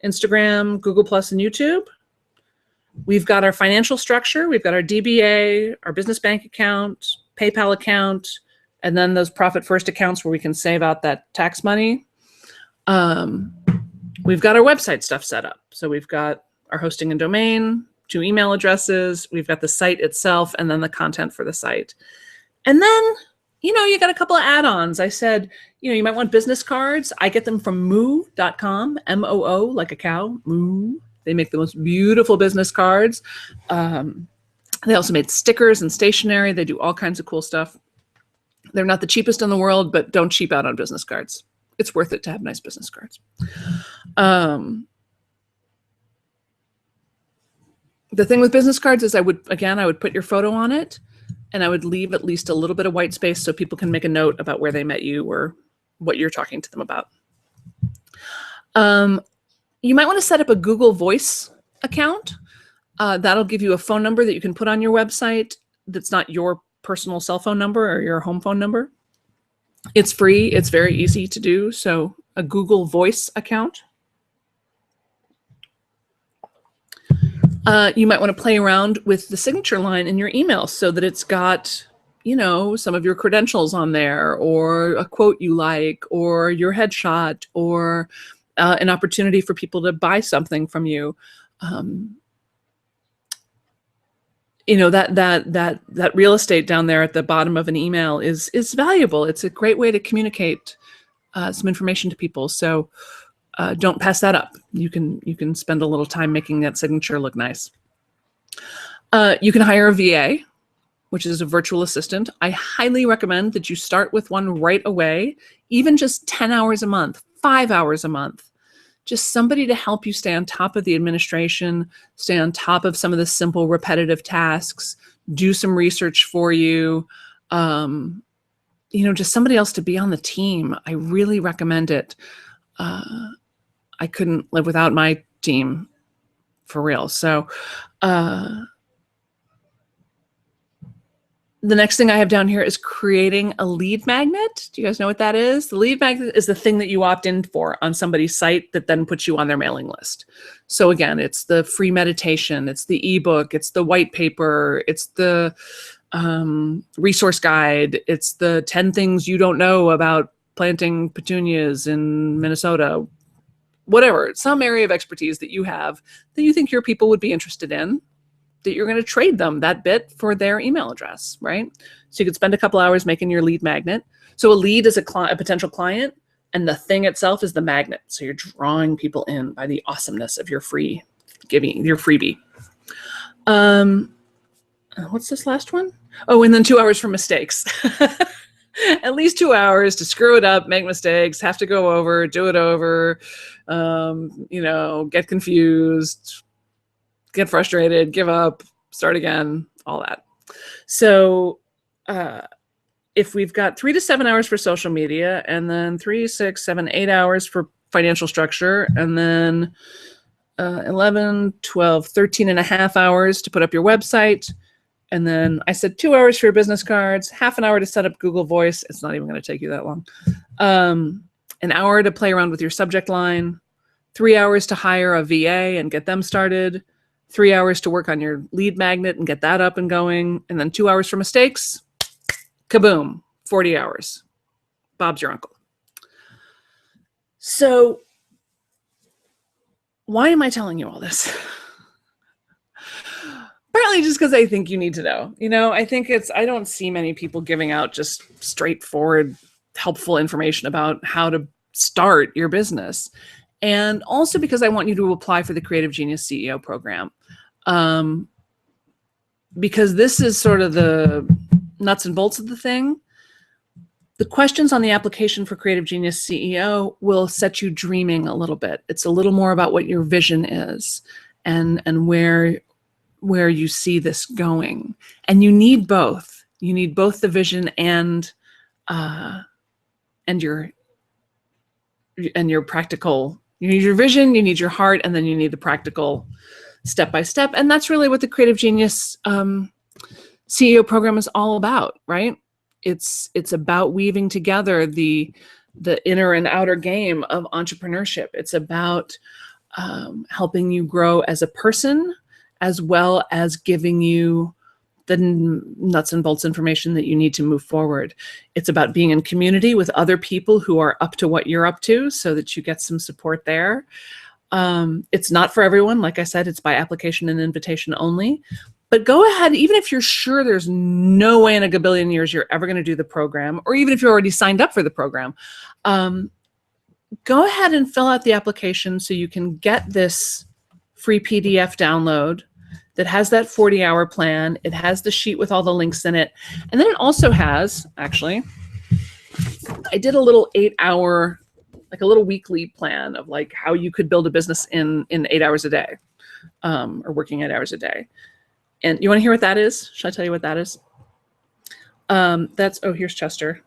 Speaker 1: Instagram, Google+, and YouTube. We've got our financial structure. We've got our DBA, our business bank account, PayPal account, and then those profit first accounts where we can save out that tax money. We've got our website stuff set up. So we've got our hosting and domain, 2 email addresses. We've got the site itself, and then the content for the site. And then, you got a couple of add-ons. I said, you might want business cards. I get them from moo.com, M-O-O, like a cow, moo. They make the most beautiful business cards. They also made stickers and stationery. They do all kinds of cool stuff. They're not the cheapest in the world, but don't cheap out on business cards. It's worth it to have nice business cards. The thing with business cards is I would put your photo on it, and I would leave at least a little bit of white space so people can make a note about where they met you or what you're talking to them about. You might want to set up a Google Voice account. That'll give you a phone number that you can put on your website that's not your personal cell phone number or your home phone number. It's free. It's very easy to do. So a Google Voice account. You might want to play around with the signature line in your email so that it's got, you know, some of your credentials on there, or a quote you like, or your headshot, or an opportunity for people to buy something from you. You know, that real estate down there at the bottom of an email is valuable. It's a great way to communicate some information to people. So don't pass that up. You can spend a little time making that signature look nice. You can hire a VA, which is a virtual assistant. I highly recommend that you start with one right away, even just 10 hours a month, 5 hours a month. Just somebody to help you stay on top of the administration, stay on top of some of the simple repetitive tasks, do some research for you. You know, just somebody else to be on the team. I really recommend it. I couldn't live without my team, for real. So the next thing I have down here is creating a lead magnet. Do you guys know what that is? The lead magnet is the thing that you opt in for on somebody's site that then puts you on their mailing list. So again, it's the free meditation, it's the ebook, it's the white paper, it's the resource guide, it's the 10 things you don't know about planting petunias in Minnesota. Whatever, some area of expertise that you have that you think your people would be interested in, that you're going to trade them that bit for their email address, right? So you could spend a couple hours making your lead magnet. So a lead is a potential client, and the thing itself is the magnet. So you're drawing people in by the awesomeness of your free giving, your freebie. What's this last one? Oh, and then 2 hours for mistakes. At least 2 hours to screw it up, make mistakes, have to go over, do it over, you know, get confused, get frustrated, give up, start again, all that. So if we've got 3 to 7 hours for social media, and then 3, 6, 7, 8 hours for financial structure, and then 11, 12, 13 and a half hours to put up your website. And then I said 2 hours for your business cards, half an hour to set up Google Voice. It's not even going to take you that long. An hour to play around with your subject line, 3 hours to hire a VA and get them started, 3 hours to work on your lead magnet and get that up and going, and then 2 hours for mistakes. Kaboom, 40 hours. Bob's your uncle. So why am I telling you all this? Partly just because I think you need to know. You know, I don't see many people giving out just straightforward, helpful information about how to start your business. And also because I want you to apply for the Creative Genius CEO program. Because this is sort of the nuts and bolts of the thing. The questions on the application for Creative Genius CEO will set you dreaming a little bit. It's a little more about what your vision is and where you see this going. And you need both. You need both the vision and your practical. You need your vision, you need your heart, and then you need the practical step by step. And that's really what the Creative Genius CEO program is all about, right? It's about weaving together the inner and outer game of entrepreneurship. It's about helping you grow as a person, as well as giving you the nuts and bolts information that you need to move forward. It's about being in community with other people who are up to what you're up to so that you get some support there. It's not for everyone. Like I said, it's by application and invitation only. But go ahead, even if you're sure there's no way in a gabillion years you're ever going to do the program, or even if you're already signed up for the program, go ahead and fill out the application so you can get this free PDF download that has that 40-hour plan. It has the sheet with all the links in it. And then it also has, actually, I did a little 8-hour, like a little weekly plan of like how you could build a business in 8 hours a day, or working 8 hours a day. And you want to hear what that is? Should I tell you what that is? Oh, here's Chester.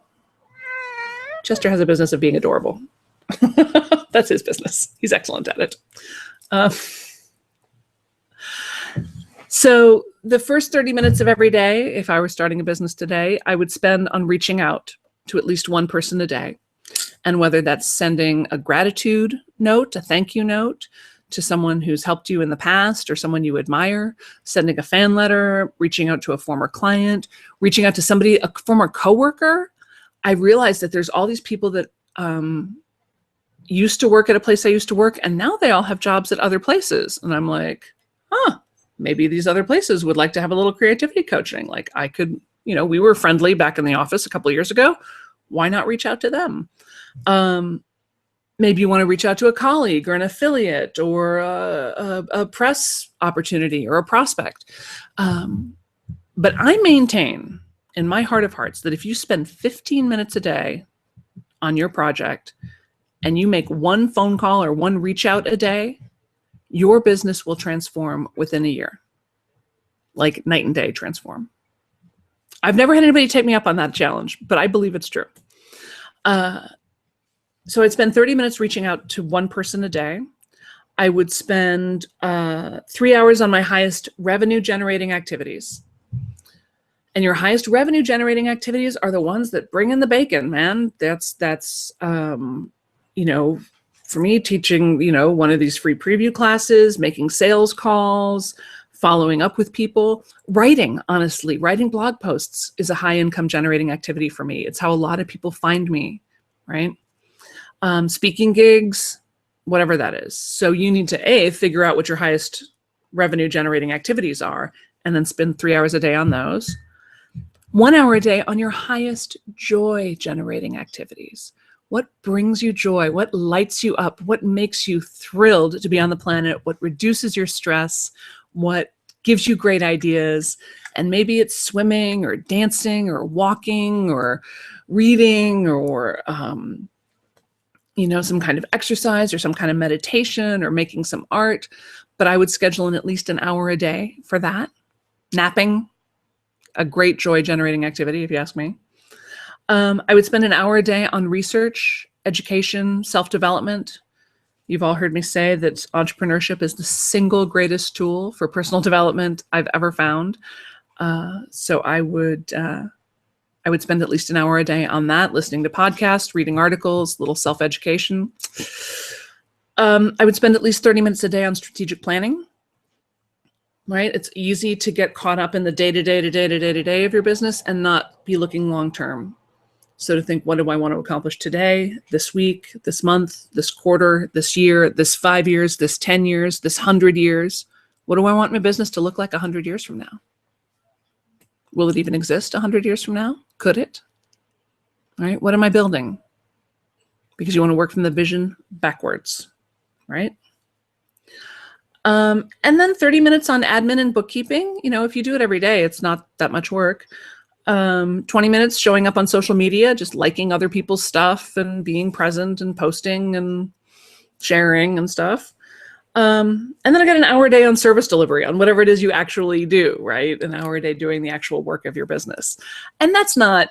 Speaker 1: Chester has a business of being adorable. That's his business. He's excellent at it. So the first 30 minutes of every day, if I were starting a business today, I would spend on reaching out to at least one person a day. And whether that's sending a gratitude note, a thank you note to someone who's helped you in the past or someone you admire, sending a fan letter, reaching out to a former client, reaching out to somebody, a former coworker. I realized that there's all these people that used to work at a place I used to work, and now they all have jobs at other places. And I'm like, maybe these other places would like to have a little creativity coaching. Like I could, we were friendly back in the office a couple of years ago. Why not reach out to them? Maybe you want to reach out to a colleague or an affiliate or a press opportunity or a prospect. But I maintain in my heart of hearts that if you spend 15 minutes a day on your project and you make one phone call or one reach out a day, your business will transform within a year. Like night and day transform. I've never had anybody take me up on that challenge, but I believe it's true. So I'd spend 30 minutes reaching out to one person a day. I would spend 3 hours on my highest revenue generating activities. And your highest revenue generating activities are the ones that bring in the bacon, man. That's for me, teaching, one of these free preview classes, making sales calls, following up with people, writing, honestly, writing blog posts is a high income generating activity for me. It's how a lot of people find me, right? Speaking gigs, whatever that is. So you need to figure out what your highest revenue generating activities are, and then spend 3 hours a day on those. 1 hour a day on your highest joy generating activities. What brings you joy? What lights you up? What makes you thrilled to be on the planet? What reduces your stress? What gives you great ideas? And maybe it's swimming or dancing or walking or reading or, some kind of exercise or some kind of meditation or making some art. But I would schedule in at least an hour a day for that. Napping, a great joy generating activity, if you ask me. I would spend an hour a day on research, education, self-development. You've all heard me say that entrepreneurship is the single greatest tool for personal development I've ever found. So I would spend at least an hour a day on that, listening to podcasts, reading articles, little self-education. I would spend at least 30 minutes a day on strategic planning. Right? It's easy to get caught up in the day-to-day of your business and not be looking long-term. So to think, what do I want to accomplish today, this week, this month, this quarter, this year, this 5 years, this 10 years, this 100 years? What do I want my business to look like 100 years from now? Will it even exist 100 years from now? Could it? All right. What am I building? Because you want to work from the vision backwards, right? And then 30 minutes on admin and bookkeeping. If you do it every day, it's not that much work. 20 minutes showing up on social media, just liking other people's stuff and being present and posting and sharing and stuff. And then I got an hour a day on service delivery on whatever it is you actually do, right? An hour a day doing the actual work of your business. And that's not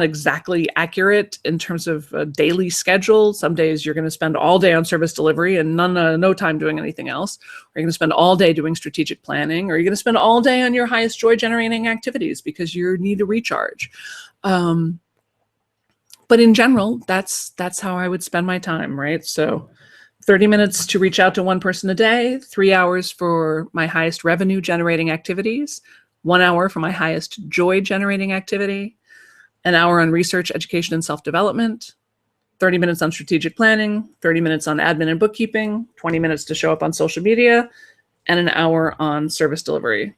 Speaker 1: exactly accurate in terms of a daily schedule. Some days you're going to spend all day on service delivery and no time doing anything else. Or you're going to spend all day doing strategic planning, or you're going to spend all day on your highest joy generating activities because you need a recharge. But in general, that's how I would spend my time, right? So 30 minutes to reach out to one person a day, 3 hours for my highest revenue generating activities, 1 hour for my highest joy generating activity, an hour on research, education, and self-development, 30 minutes on strategic planning, 30 minutes on admin and bookkeeping, 20 minutes to show up on social media, and an hour on service delivery,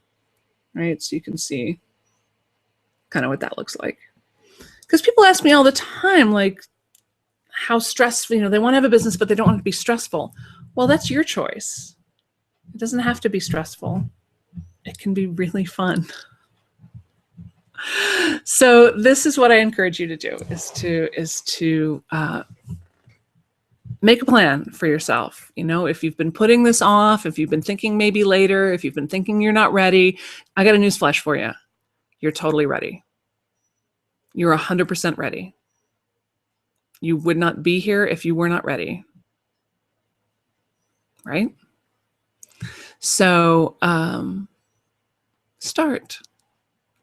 Speaker 1: right? So you can see kind of what that looks like. Because people ask me all the time, like, how stressful, they want to have a business, but they don't want it to be stressful. Well, that's your choice. It doesn't have to be stressful. It can be really fun. So this is what I encourage you to do, is to make a plan for yourself. You know, if you've been putting this off, if you've been thinking maybe later, if you've been thinking you're not ready, I got a newsflash for you. You're totally ready. You're 100% ready. You would not be here if you were not ready. Right? So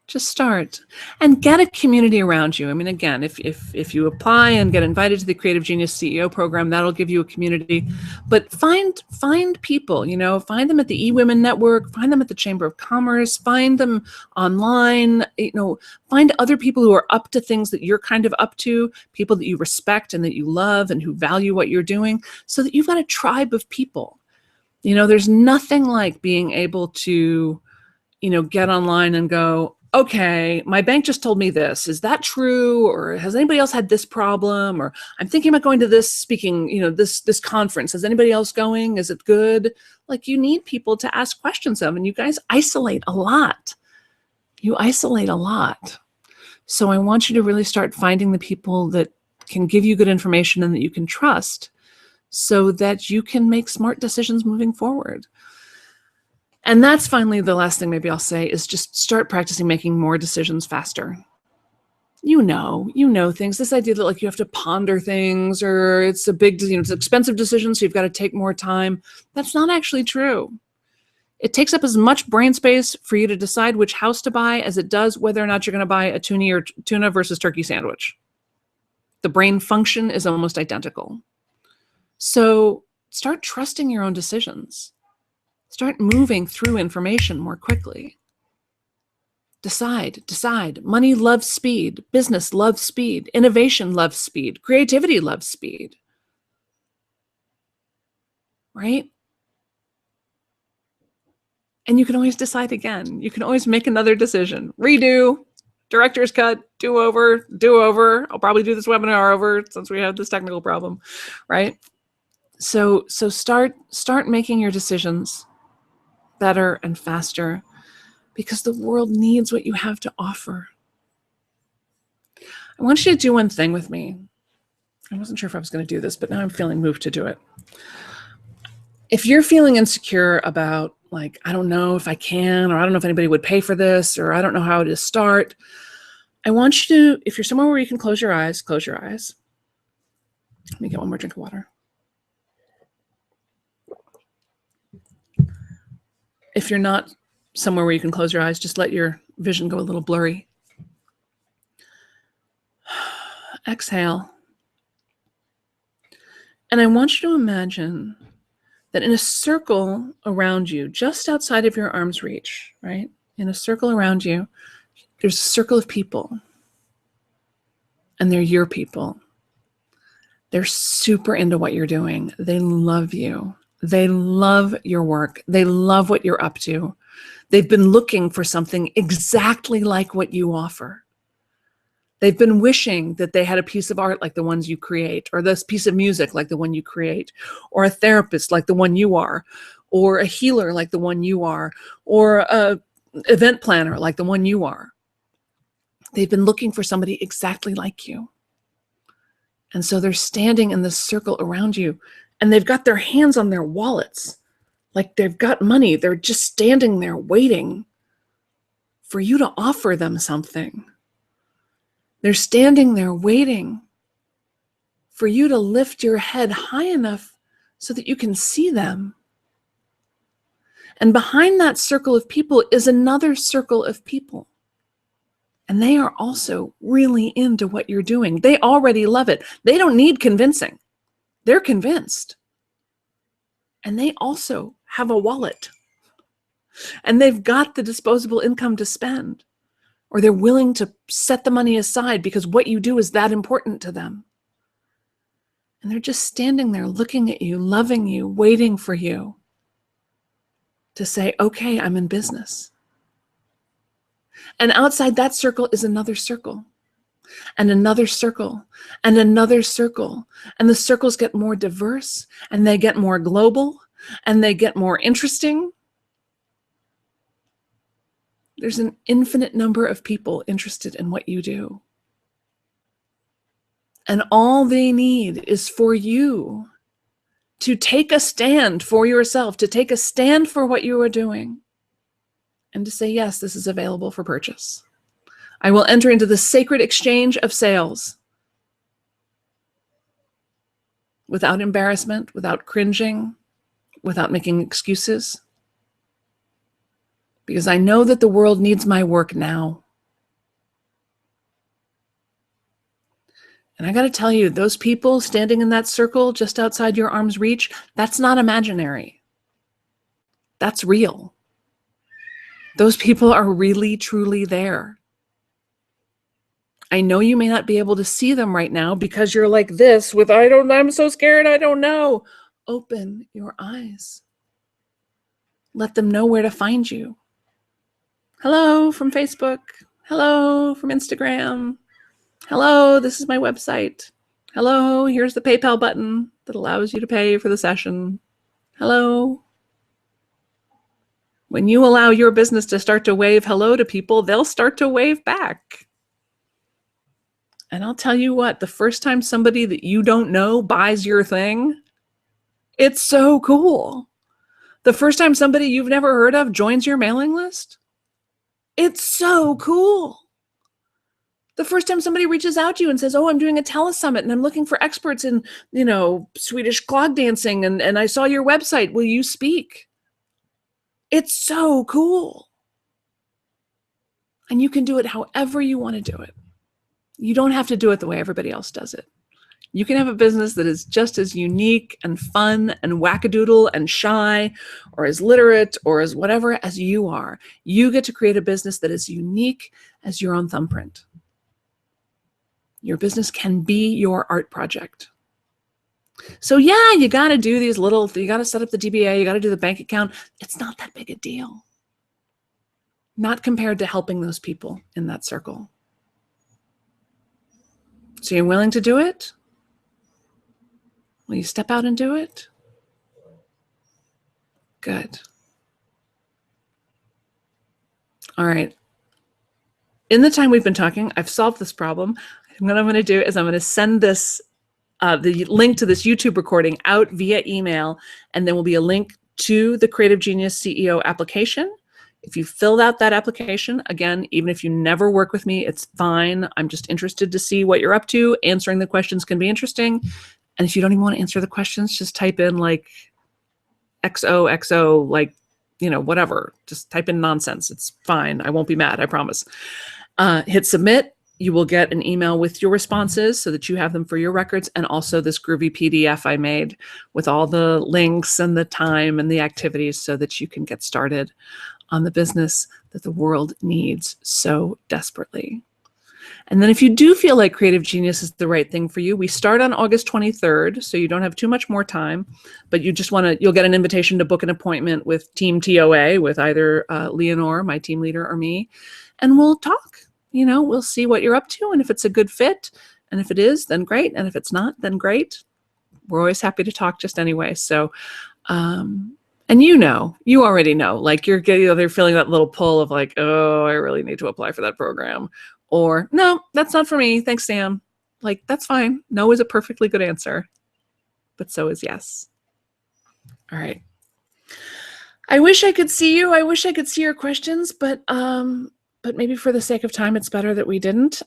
Speaker 1: just start and get a community around you. I mean, again, if you apply and get invited to the Creative Genius CEO program, that'll give you a community. But find people, you know, find them at the eWomen Network, find them at the Chamber of Commerce, find them online, you know, find other people who are up to things that you're kind of up to, people that you respect and that you love and who value what you're doing, so that you've got a tribe of people. You know, there's nothing like being able to, you know, get online and go, okay, my bank just told me this. Is that true? Or has anybody else had this problem? Or I'm thinking about going to this speaking, you know, this conference. Is anybody else going? Is it good? Like, you need people to ask questions of, and you guys isolate a lot. You isolate a lot. So I want you to really start finding the people that can give you good information and that you can trust, so that you can make smart decisions moving forward. And that's finally the last thing maybe I'll say, is just start practicing making more decisions faster. You know things. This idea that like you have to ponder things, or it's a big, you know, it's an expensive decision, so you've got to take more time. That's not actually true. It takes up as much brain space for you to decide which house to buy as it does whether or not you're going to buy a tuna versus turkey sandwich. The brain function is almost identical. So start trusting your own decisions. Start moving through information more quickly. Decide. Money loves speed. Business loves speed. Innovation loves speed. Creativity loves speed. Right? And you can always decide again. You can always make another decision. Redo, director's cut, do over. I'll probably do this webinar over since we have this technical problem, right? So start making your decisions better and faster, because the world needs what you have to offer. I want you to do one thing with me. I wasn't sure if I was going to do this, but now I'm feeling moved to do it. If you're feeling insecure about, like, I don't know if I can, or I don't know if anybody would pay for this, or I don't know how to start, I want you to, if you're somewhere where you can close your eyes, close your eyes. Let me get one more drink of water. If you're not somewhere where you can close your eyes, just let your vision go a little blurry. Exhale. And I want you to imagine that in a circle around you, just outside of your arm's reach, right? In a circle around you, there's a circle of people. And they're your people. They're super into what you're doing. They love you. They love your work. They love what you're up to. They've been looking for something exactly like what you offer. They've been wishing that they had a piece of art like the ones you create, or this piece of music like the one you create, or a therapist like the one you are, or a healer like the one you are, or an event planner like the one you are. They've been looking for somebody exactly like you. And so they're standing in this circle around you, and they've got their hands on their wallets, like they've got money. They're just standing there waiting for you to offer them something. They're standing there waiting for you to lift your head high enough so that you can see them. And behind that circle of people is another circle of people. And they are also really into what you're doing. They already love it. They don't need convincing. They're convinced. And they also have a wallet. And they've got the disposable income to spend. Or they're willing to set the money aside because what you do is that important to them. And they're just standing there looking at you, loving you, waiting for you to say, okay, I'm in business. And outside that circle is another circle, and another circle, and another circle. And the circles get more diverse, and they get more global, and they get more interesting, there's an infinite number of people interested in what you do. And all they need is for you to take a stand for yourself, to take a stand for what you are doing, and to say, yes, this is available for purchase. I will enter into the sacred exchange of sales without embarrassment, without cringing, without making excuses, because I know that the world needs my work now. And I got to tell you, those people standing in that circle just outside your arm's reach, that's not imaginary. That's real. Those people are really, truly there. I know you may not be able to see them right now because you're like this with, I'm so scared, I don't know. Open your eyes. Let them know where to find you. Hello from Facebook. Hello from Instagram. Hello, this is my website. Hello, here's the PayPal button that allows you to pay for the session. Hello. When you allow your business to start to wave hello to people, they'll start to wave back. And I'll tell you what, the first time somebody that you don't know buys your thing, it's so cool. The first time somebody you've never heard of joins your mailing list, it's so cool. The first time somebody reaches out to you and says, oh, I'm doing a telesummit and I'm looking for experts in, Swedish clog dancing and I saw your website. Will you speak? It's so cool. And you can do it however you want to do it. You don't have to do it the way everybody else does it. You can have a business that is just as unique and fun and wackadoodle and shy or as literate or as whatever as you are. You get to create a business that is unique as your own thumbprint. Your business can be your art project. So yeah, you got to do these you got to set up the DBA, you got to do the bank account. It's not that big a deal. Not compared to helping those people in that circle. So you're willing to do it? Will you step out and do it? Good. All right. In the time we've been talking, I've solved this problem. What I'm going to do is I'm going to send this, the link to this YouTube recording out via email, and then will be a link to the Creative Genius CEO application. If you filled out that application, again, even if you never work with me, it's fine. I'm just interested to see what you're up to. Answering the questions can be interesting. And if you don't even want to answer the questions, just type in like XOXO, like, whatever. Just type in nonsense. It's fine. I won't be mad. I promise. Hit submit. You will get an email with your responses so that you have them for your records, and also this groovy PDF I made with all the links and the time and the activities so that you can get started on the business that the world needs so desperately. And then if you do feel like Creative Genius is the right thing for you, we start on August 23rd, so you don't have too much more time, but you'll get an invitation to book an appointment with Team TOA, with either Leonore, my team leader, or me, and we'll talk. We'll see what you're up to, and if it's a good fit, and if it is, then great, and if it's not, then great. We're always happy to talk just anyway. So, and you already know, like you're feeling that little pull of like, oh, I really need to apply for that program. Or, no, that's not for me. Thanks, Sam. Like, that's fine. No is a perfectly good answer, but so is yes. All right. I wish I could see you. I wish I could see your questions, but maybe for the sake of time, it's better that we didn't.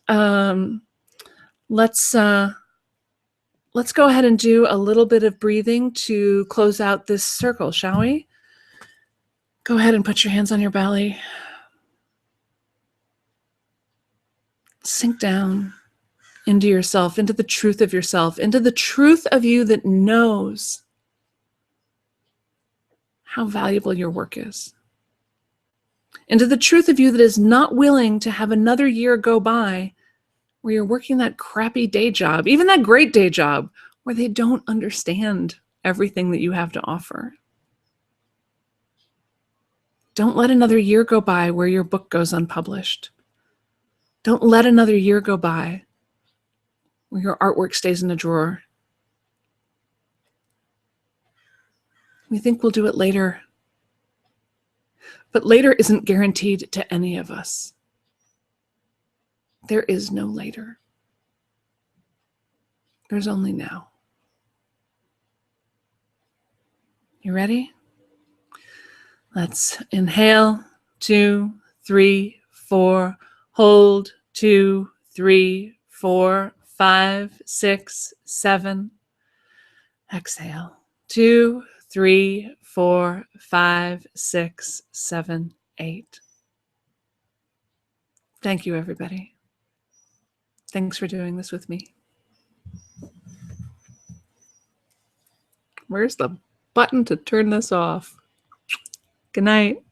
Speaker 1: Let's go ahead and do a little bit of breathing to close out this circle, shall we? Go ahead and put your hands on your belly. Sink down into yourself, into the truth of yourself, into the truth of you that knows how valuable your work is. Into the truth of you that is not willing to have another year go by where you're working that crappy day job, even that great day job, where they don't understand everything that you have to offer. Don't let another year go by where your book goes unpublished. Don't let another year go by where your artwork stays in a drawer. We think we'll do it later. But later isn't guaranteed to any of us. There is no later. There's only now. You ready? Let's inhale, 2, 3, 4, hold, 2, 3, 4, 5, 6, 7. Exhale, 2, 3, 4, 5, 6, 7, 8. Thank you, everybody. Thanks for doing this with me. Where's the button to turn this off? Good night.